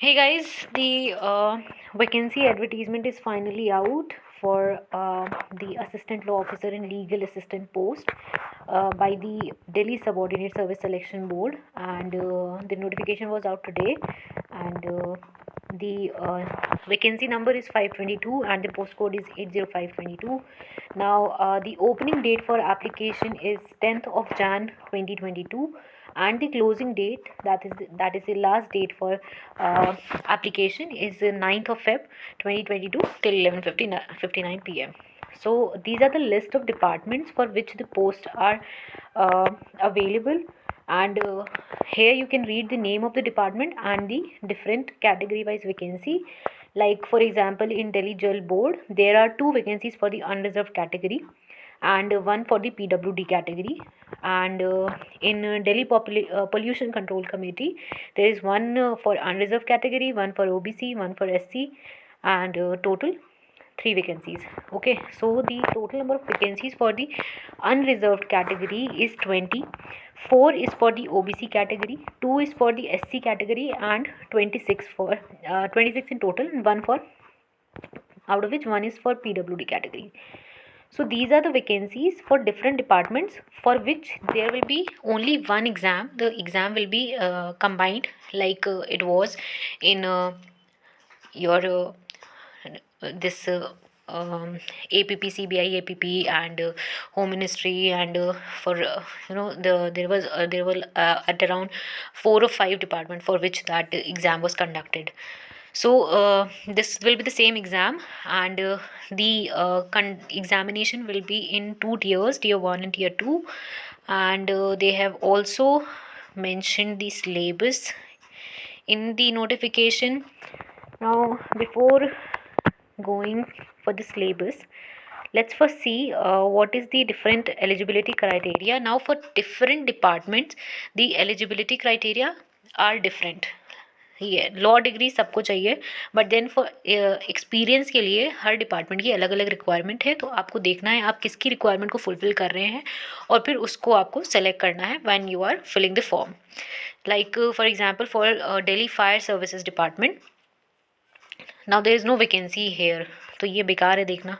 Hey guys, the vacancy advertisement is finally out for the assistant law officer and legal assistant post by the Delhi Subordinate Service Selection Board, and the notification was out today. And the vacancy number is 522 and the postcode is 80522. Now the opening date for application is 10th of Jan 2022, and the closing date, that is the last date for application, is the 9th of Feb 2022 till 11:59 p.m. So these are the list of departments for which the posts are available, and here you can read the name of the department and the different category wise vacancy. Like for example, in Delhi Jal Board there are two vacancies for the unreserved category and one for the PWD category. And in Delhi Pollution Control Committee, there is one for unreserved category, one for OBC, one for SC, and total three vacancies. Okay, so the total number of vacancies for the unreserved category is 20. 4 is for the OBC category, 2 is for the SC category, and 26 for 26 in total, and one for, out of which one is for PWD category. So these are the vacancies for different departments for which there will be only one exam. The exam will be combined like it was in your this APP, CBI, APP, and Home Ministry, and for there were at around 4 or 5 departments for which that exam was conducted. So this will be the same exam, and the examination will be in 2 tiers, tier 1 and tier 2, and they have also mentioned the syllabus in the notification. Now before going for the syllabus, let's first see what is the different eligibility criteria. Now for different departments the eligibility criteria are different. ये law degree सबको चाहिए, but then for experience के लिए हर department की अलग अलग requirement है, तो आपको देखना है आप किसकी रिक्वायरमेंट को फुलफिल कर रहे हैं और फिर उसको आपको सेलेक्ट करना है when you are filling the form. Like for example for Delhi fire services department, now there is no vacancy here, तो ये बेकार है देखना.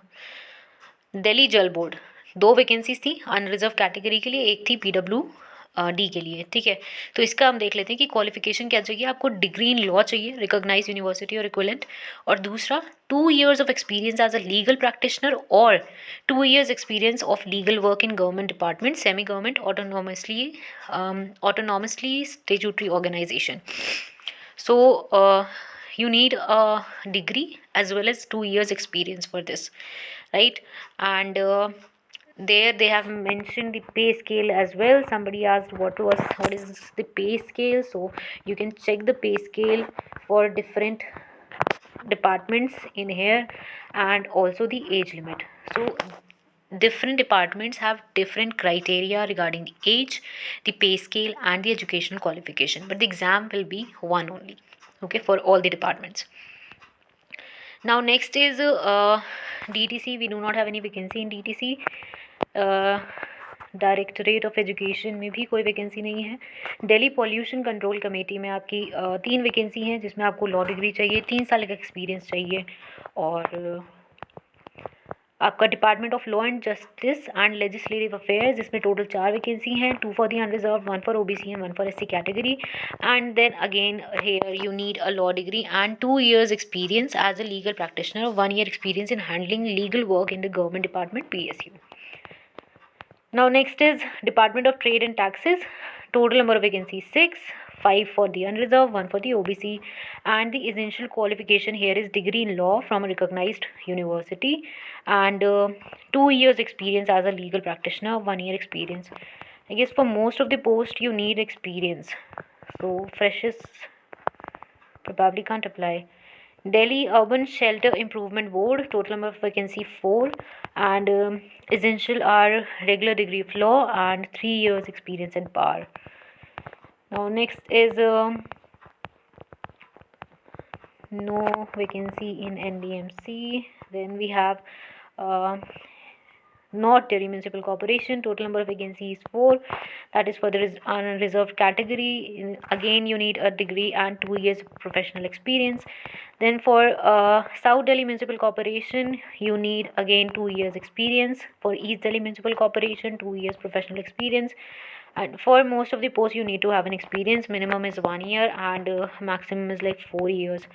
दिल्ली जल बोर्ड, 2 वैकेंसीज थी अनरिजर्व कैटेगरी के लिए, एक थी PWD के लिए. ठीक है, तो इसका हम देख लेते हैं कि क्वालिफिकेशन क्या चाहिए. आपको डिग्री इन लॉ चाहिए, रिकॉग्नाइज यूनिवर्सिटी और इक्विवेलेंट, और दूसरा 2 years of experience as a legal practitioner और 2 years experience of legal work in government department, semi government, autonomously statutory organisation. So you need a degree as well as 2 years experience for this, right? And there they have mentioned the pay scale as well. Somebody asked what is the pay scale, so you can check the pay scale for different departments in here, and also the age limit. So different departments have different criteria regarding the age, the pay scale, and the educational qualification, but the exam will be one only, okay, for all the departments. Now next is DTC. We do not have any vacancy in DTC. Directorate of education में भी कोई vacancy नहीं है. Delhi pollution control committee में आपकी 3 vacancy हैं, जिसमें आपको लॉ डिग्री चाहिए, 3 साल का एक्सपीरियंस चाहिए, और आपका department of law and justice and legislative affairs, जिसमें टोटल 4 वैकेंसी हैं, 2 for the unreserved, 1 for OBC and 1 for SC category. And then again here you need a law degree and 2 years experience as a legal practitioner, 1 year experience in handling legal work in the government department PSU. Now next is Department of Trade and Taxes. Total number of vacancies 6, 5 for the unreserved, 1 for the OBC, and the essential qualification here is degree in law from a recognized university, and 2 years experience as a legal practitioner, 1 year experience. I guess for most of the post you need experience, so freshers probably can't apply. Delhi Urban Shelter Improvement Board, total number of vacancy 4, and essential are regular degree of law and 3 years experience in bar. Now next is no vacancy in Nbmc. Then we have not Delhi Municipal Corporation. Total number of vacancies 4. That is for the unreserved category. Again, you need a degree and 2 years professional experience. Then for South Delhi Municipal Corporation, you need again 2 years experience. For East Delhi Municipal Corporation, 2 years professional experience. And for most of the posts, you need to have an experience. Minimum is 1 year and maximum is like 4 years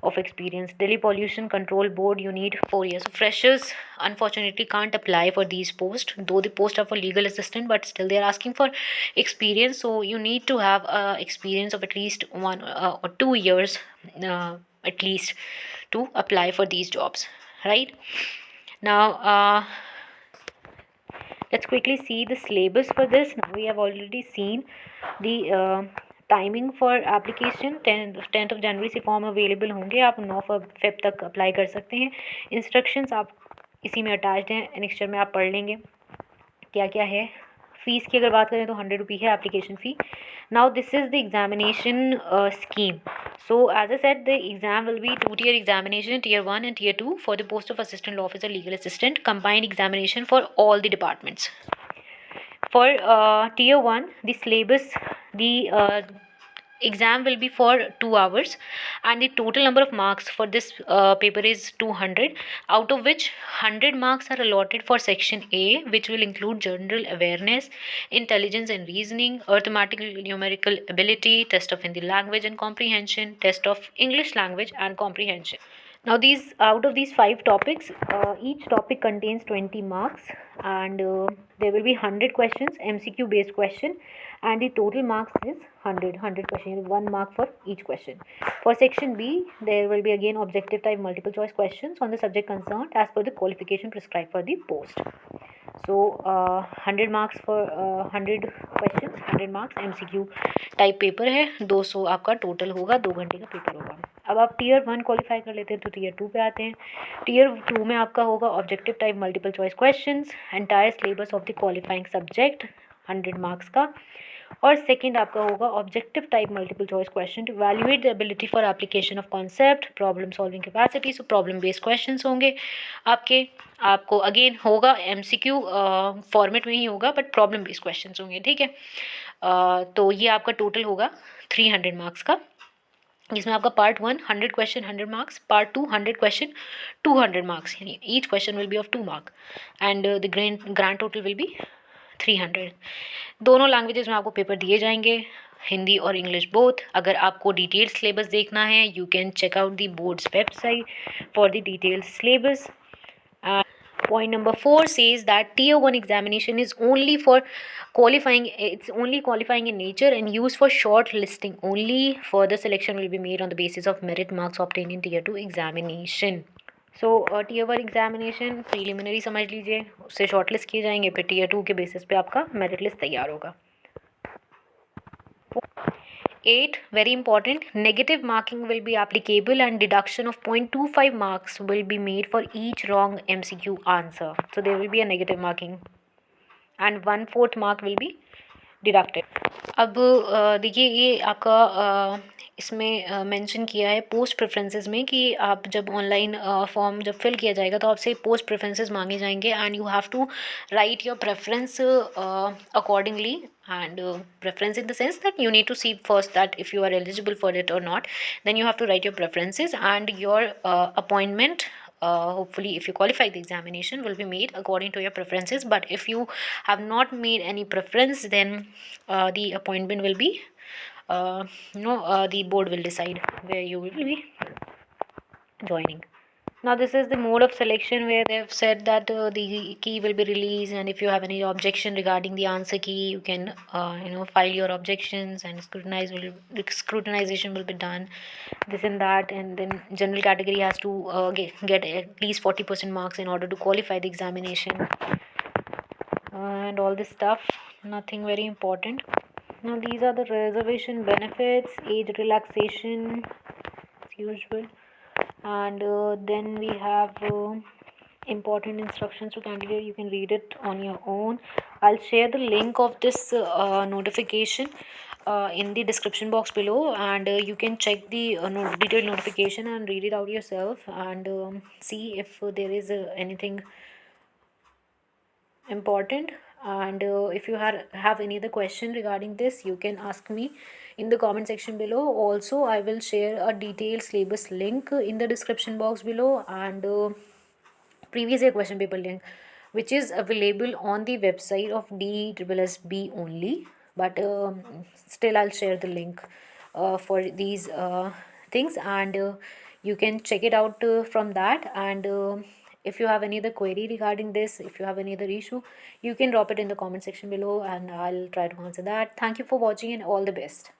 of experience. Delhi Pollution Control Board, you need 4 years. Freshers unfortunately can't apply for these posts, though the posts are for legal assistant, but still they are asking for experience. So you need to have experience of at least 1 or 2 years at least to apply for these jobs, right? Now let's quickly see the syllabus for this. Now we have already seen the timing for application 10th of January से form available होंगे, आप 9 Feb तक apply कर सकते हैं. Instructions आप इसी में अटैच्ड हैं, एनेक्स्चर में आप पढ़ लेंगे क्या क्या है. फीस की अगर बात करें तो 100 रुपी है application fee. Now this is the examination scheme. So as I said, the exam will be 2-tier examination, tier 1 and tier 2 for the post of assistant law officer, legal assistant, combined examination for all the departments. For tier 1, the syllabus, the exam will be for 2 hours and the total number of marks for this paper is 200, out of which 100 marks are allotted for section A, which will include general awareness, intelligence and reasoning, arithmetic numerical ability, test of Hindi language and comprehension, test of English language and comprehension. Now these, out of these 5 topics, each topic contains 20 marks and there will be 100 questions, MCQ based question, and the total marks is 100 questions, 1 mark for each question. For section B, there will be again objective type multiple choice questions on the subject concerned as per the qualification prescribed for the post. So 100 marks for 100 questions, 100 marks MCQ type paper है. 200 आपका total होगा, 2 घंटे का paper होगा. अब आप tier 1 qualify कर लेते हैं तो टीयर 2 पे आते हैं. टीयर 2 में आपका होगा objective type multiple choice questions, entire syllabus of the qualifying subject 100 marks का. और सेकंड आपका होगा objective type multiple choice question to evaluate the ability for application of concept, problem solving capacity. So problem based questions होंगे आपके. आपको again होगा MCQ format में ही होगा, बट प्रॉब्लम बेस्ड क्वेश्चंस होंगे, ठीक है. तो ये आपका टोटल होगा 300 मार्क्स का, जिसमें आपका part 1 100 question 100 marks, part 2 100 question 200 marks, यानी each question will be of 2 mark and the grand total will be 300. दोनों लैंग्वेजेस में आपको पेपर दिए जाएंगे, हिंदी और इंग्लिश बोथ. अगर आपको डिटेल्ड सिलेबस देखना है, you can check out the board's website for the detailed syllabus. Point number 4 says that tier 1 examination is only for qualifying, it's only qualifying in nature and used for short listing only. Further selection will be made on the basis of merit marks obtained in tier 2 examination. So tier 1 examination preliminary समझ लीजिए, उससे short list किए जाएंगे, फिर tier 2 के basis पे आपका merit list तैयार होगा. 8, very important, negative marking will be applicable and deduction of 0.25 marks will be made for each wrong MCQ answer. So there will be a negative marking and 1/4 mark will be deducted. अब देखिए ये आपका इसमें mention किया है post preferences में कि आप जब ऑनलाइन फॉर्म जब फिल किया जाएगा तो आपसे पोस्ट प्रेफरेंसेस मांगे जाएंगे and you have to write your preference accordingly. And preference in the sense that you need to see first that if you are eligible for it or not, then you have to write your preferences and your appointment, hopefully if you qualify the examination, will be made according to your preferences. But if you have not made any preference, then the appointment will be the board will decide where you will be joining. Now this is the mode of selection where they have said that the key will be released, and if you have any objection regarding the answer key, you can file your objections and scrutinization will be done, this and that. And then general category has to get at least 40% marks in order to qualify the examination and all this stuff. Nothing very important. Now these are the reservation benefits, age relaxation as usual. And then we have important instructions to candidate. You can read it on your own. I'll share the link of this notification in the description box below, and you can check the detailed notification and read it out yourself and see if there is anything. important. And if you have any other question regarding this, you can ask me in the comment section below. Also, I will share a detailed syllabus link in the description box below, and previous year question paper link, which is available on the website of Dsssb only. But still, I'll share the link for these things, and you can check it out from that. And if you have any other query regarding this, if you have any other issue, you can drop it in the comment section below, and I'll try to answer that. Thank you for watching, and all the best.